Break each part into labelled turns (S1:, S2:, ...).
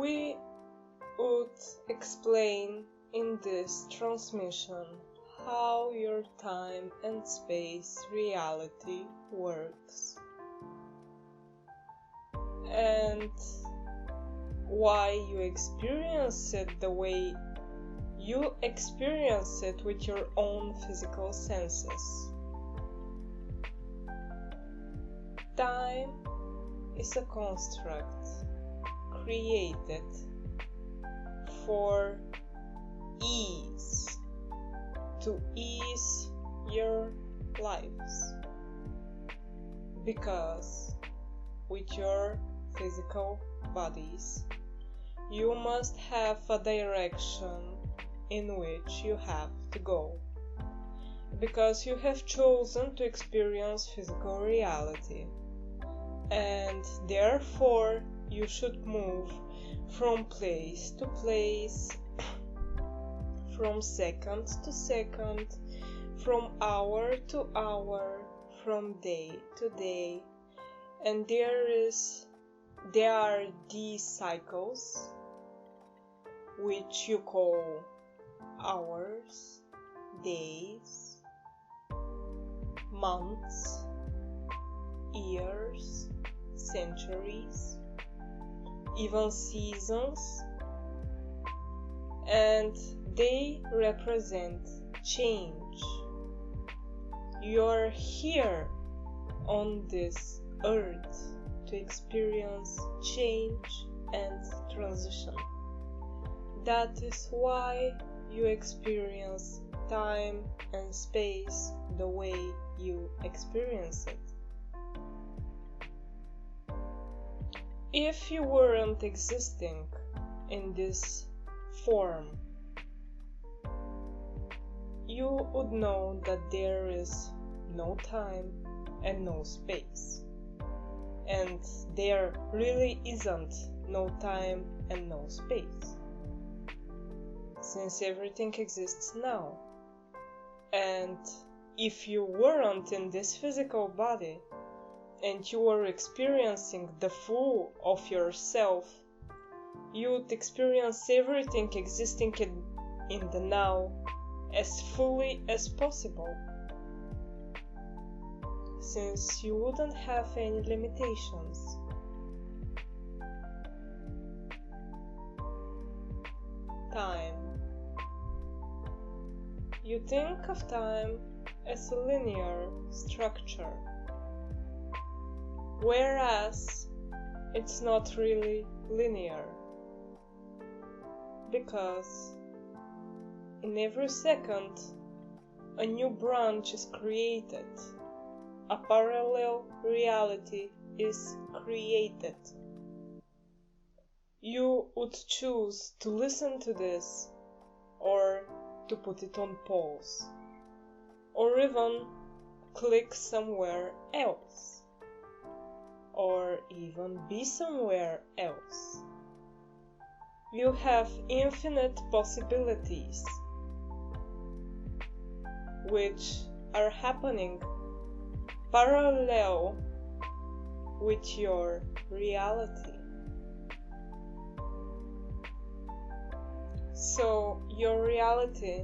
S1: We would explain in this transmission how your time and space reality works and why you experience it the way you experience it with your own physical senses. Time is a construct created for ease, to ease your lives, because with your physical bodies you must have a direction in which you have to go, because you have chosen to experience physical reality, and therefore you should move from place to place, from second to second, from hour to hour, from day to day, and there are these cycles which you call hours, days, months, years, centuries, even seasons, and they represent change. You're here on this earth to experience change and transition. That is why you experience time and space the way you experience it. If you weren't existing in this form, you would know that there is no time and no space. And there really isn't no time and no space, since everything exists now. And if you weren't in this physical body and you were experiencing the full of yourself, you would experience everything existing in the now as fully as possible, since you wouldn't have any limitations. Time. You think of time as a linear structure, whereas it's not really linear, because in every second a new branch is created, a parallel reality is created. You would choose to listen to this, or to put it on pause, or even click somewhere else, or even be somewhere else. You have infinite possibilities which are happening parallel with your reality. So your reality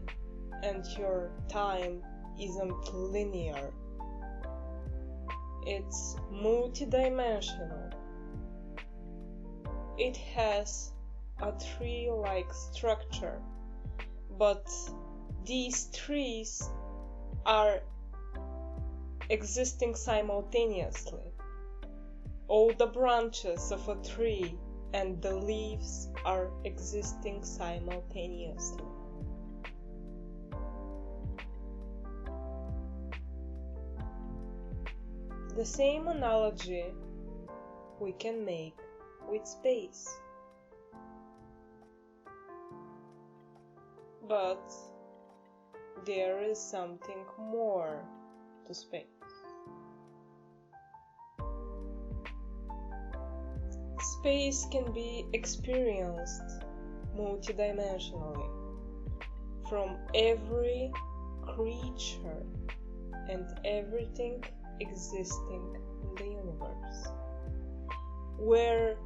S1: and your time isn't linear. It's multidimensional. It has a tree-like structure, but these trees are existing simultaneously. All the branches of a tree and the leaves are existing simultaneously. The same analogy we can make with space. But there is something more to space. Space can be experienced multidimensionally from every creature and everything existing in the universe, where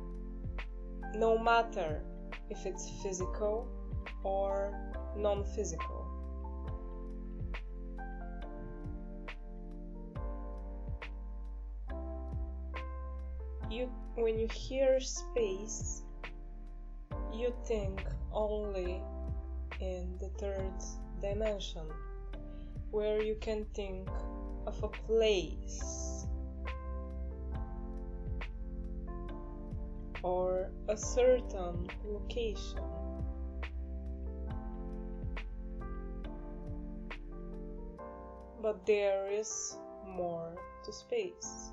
S1: no matter if it's physical or non-physical. When you hear space, you think only in the third dimension, where you can think of a place or a certain location. But there is more to space.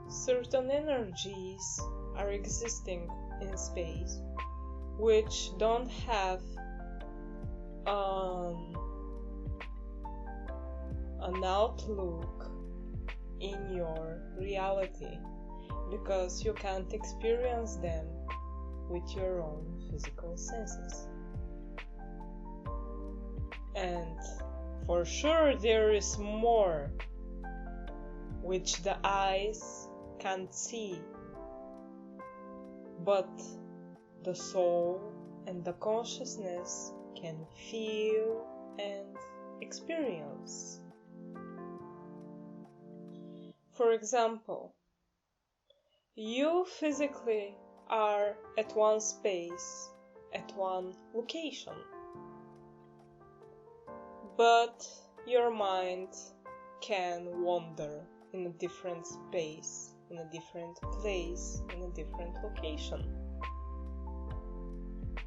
S1: Certain energies are existing in space which don't have an outlook in your reality, because you can't experience them with your own physical senses. And for sure there is more which the eyes can't see, but the soul and the consciousness can feel and experience. For example, you physically are at one space, at one location, but your mind can wander in a different space, in a different place, in a different location.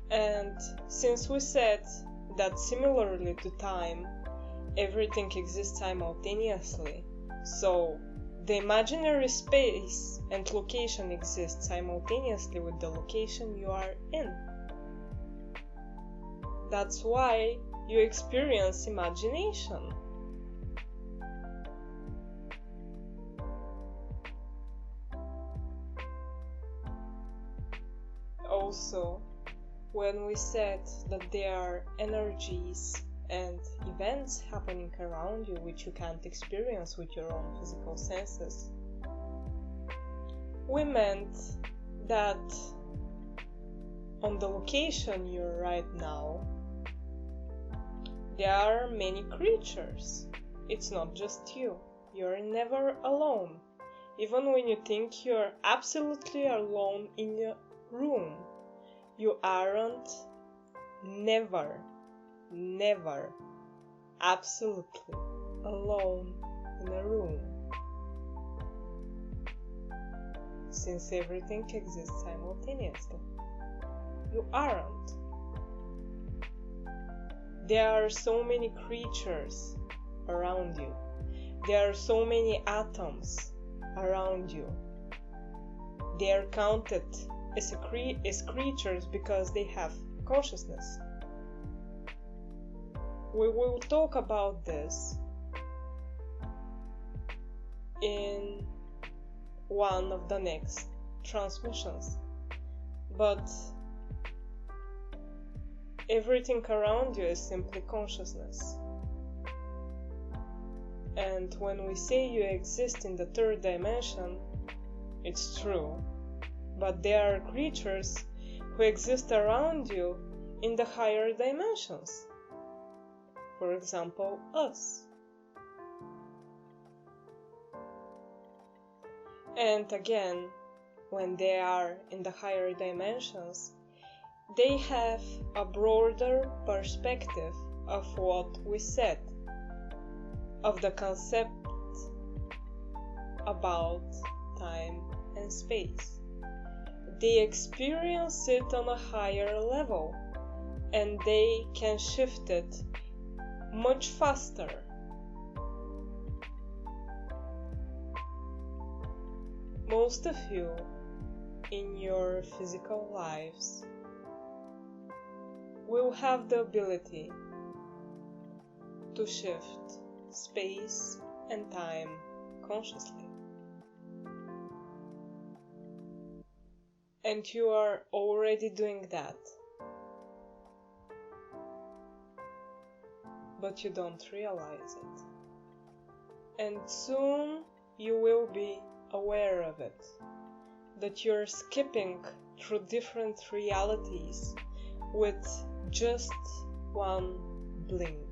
S1: And since we said that similarly to time, everything exists simultaneously, so the imaginary space and location exist simultaneously with the location you are in. That's why you experience imagination. Also, when we said that there are energies and events happening around you which you can't experience with your own physical senses, we meant that on the location you're right now, there are many creatures. It's not just you. You're never alone. Even when you think you're absolutely alone in your room, you aren't. Never, absolutely alone in a room, since everything exists simultaneously. You aren't. There are so many creatures around you. There are so many atoms around you. They are counted as creatures because they have consciousness. We will talk about this in one of the next transmissions. But everything around you is simply consciousness. And when we say you exist in the third dimension, it's true. But there are creatures who exist around you in the higher dimensions. For example, us. And again, when they are in the higher dimensions, they have a broader perspective of what we said, of the concept about time and space. They experience it on a higher level, and they can shift it much faster. Most of you in your physical lives will have the ability to shift space and time consciously. And you are already doing that. But you don't realize it. And soon you will be aware of it, that you're skipping through different realities with just one blink,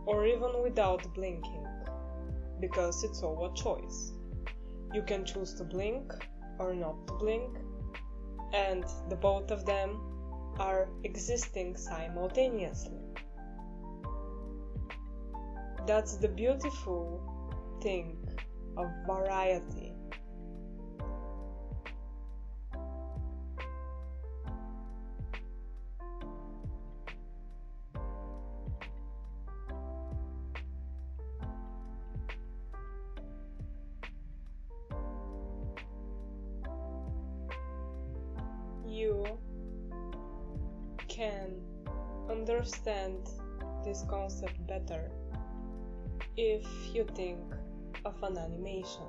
S1: or even without blinking, because it's all a choice. You can choose to blink or not to blink, and the both of them are existing simultaneously. That's the beautiful thing of variety. You can understand this concept better if you think of an animation.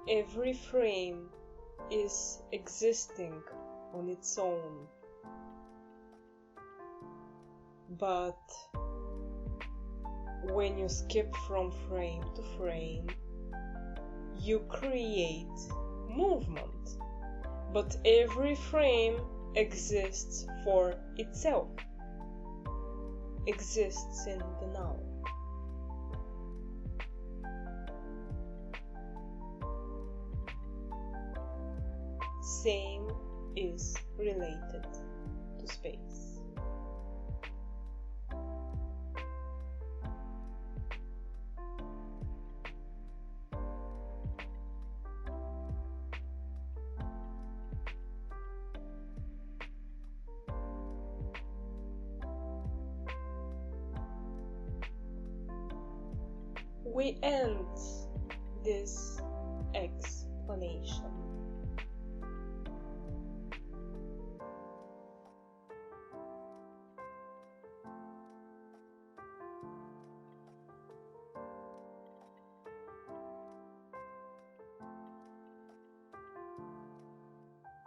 S1: Every frame is existing on its own, but when you skip from frame to frame, you create movement, but every frame exists for itself, exists in the now. Same is related to space. We end this explanation